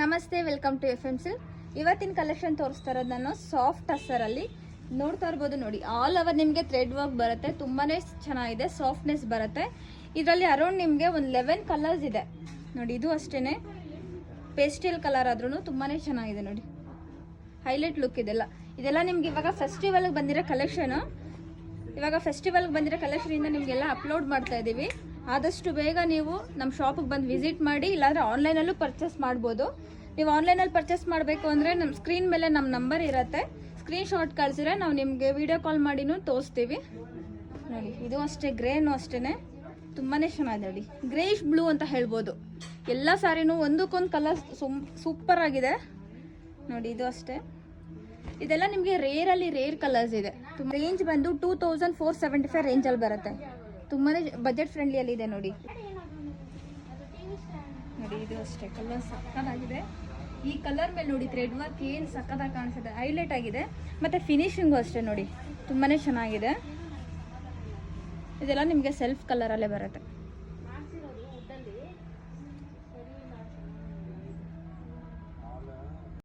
ನಮಸ್ತೆ, welcome to F M silk. ಇವತ್ತಿನ collection ತೋರಿಸ್ತಾ ಇರೋದು ನಾನು ಸಾಫ್ಟ್ ಟಸ್ಸರಲ್ಲಿ. ನೋಡ್ತಾ ಇರ್ಬೋದು ನೋಡಿ, ಆಲ್ ಓವರ್ ನಿಮಗೆ ಥ್ರೆಡ್ ವರ್ಕ್ ಬರುತ್ತೆ. ತುಂಬಾನೇ ಚೆನ್ನಾಗಿದೆ, ಸಾಫ್ಟ್ನೆಸ್ ಬರುತ್ತೆ. ಇದರಲ್ಲಿ ಅರೌಂಡ್ ನಿಮಗೆ ಒಂದು 11 ಕಲರ್ಸ್ ಇದೆ ನೋಡಿ. ಇದು ಅಷ್ಟೇನೆ ಪೇಸ್ಟಲ್ ಕಲರ್ ಆದ್ರೂ ತುಂಬಾನೇ ಚೆನ್ನಾಗಿದೆ ನೋಡಿ. ಹೈಲೈಟ್ ಲುಕ್ ಇದೆಲ್ಲ ನಿಮ್ಗೆ ಇವಾಗ ಫೆಸ್ಟಿವಲ್ಗೆ ಬಂದಿರೋ ಕಲೆಕ್ಷನ್. ಇವಾಗ ಫೆಸ್ಟಿವಲ್ಗೆ ಬಂದಿರೋ ಕಲೆಕ್ಷನ್ ಇಂದ ನಿಮಗೆಲ್ಲ ಅಪ್ಲೋಡ್ ಮಾಡ್ತಾ ಇದ್ದೀವಿ. ಆದಷ್ಟು ಬೇಗ ನೀವು ನಮ್ಮ ಶಾಪಿಗೆ ಬಂದು ವಿಸಿಟ್ ಮಾಡಿ, ಇಲ್ಲಾಂದರೆ ಆನ್ಲೈನಲ್ಲೂ ಪರ್ಚೇಸ್ ಮಾಡ್ಬೋದು. ನೀವು ಆನ್ಲೈನಲ್ಲಿ ಪರ್ಚೇಸ್ ಮಾಡಬೇಕು ಅಂದರೆ ನಮ್ಮ ಸ್ಕ್ರೀನ್ ಮೇಲೆ ನಮ್ಮ ನಂಬರ್ ಇರುತ್ತೆ, ಸ್ಕ್ರೀನ್ ಶಾಟ್ ಕಳಿಸಿದ್ರೆ ನಾವು ನಿಮಗೆ ವಿಡಿಯೋ ಕಾಲ್ ಮಾಡಿನೂ ತೋರಿಸ್ತೀವಿ ನೋಡಿ. ಇದು ಅಷ್ಟೇ, ಗ್ರೇನು ಅಷ್ಟೇ ತುಂಬಾ ಚೆನ್ನಾಗಿದೆ ನೋಡಿ. ಗ್ರೇಷ್ ಬ್ಲೂ ಅಂತ ಹೇಳ್ಬೋದು. ಎಲ್ಲ ಸ್ಯಾರಿನೂ ಒಂದಕ್ಕೊಂದು ಕಲರ್ ಸೂಪರ್ ಆಗಿದೆ ನೋಡಿ. ಇದು ಅಷ್ಟೇ, ಇದೆಲ್ಲ ನಿಮಗೆ ರೇರ್ ಕಲರ್ಸ್ ಇದೆ. ರೇಂಜ್ ಬಂದು 2475 ರೇಂಜಲ್ಲಿ ಬರುತ್ತೆ. ತುಂಬಾ ಬಜೆಟ್ ಫ್ರೆಂಡ್ಲಿಯಲ್ಲಿ ಇದೆ ನೋಡಿ. ಇದು ಅಷ್ಟೇ, ಕಲರ್ ಸಕ್ಕತ್ತಾಗಿದೆ. ಈ ಕಲರ್ ಮೇಲೆ ನೋಡಿ ಥ್ರೆಡ್ ವರ್ಕ್ ಏನು ಸಕ್ಕತ್ತಾಗಿ ಕಾಣಿಸುತ್ತೆ, ಹೈಲೈಟ್ ಆಗಿದೆ. ಮತ್ತು ಫಿನಿಶಿಂಗು ಅಷ್ಟೇ ನೋಡಿ, ತುಂಬಾ ಚೆನ್ನಾಗಿದೆ. ಇದೆಲ್ಲ ನಿಮಗೆ ಸೆಲ್ಫ್ ಕಲರಲ್ಲೇ ಬರುತ್ತೆ.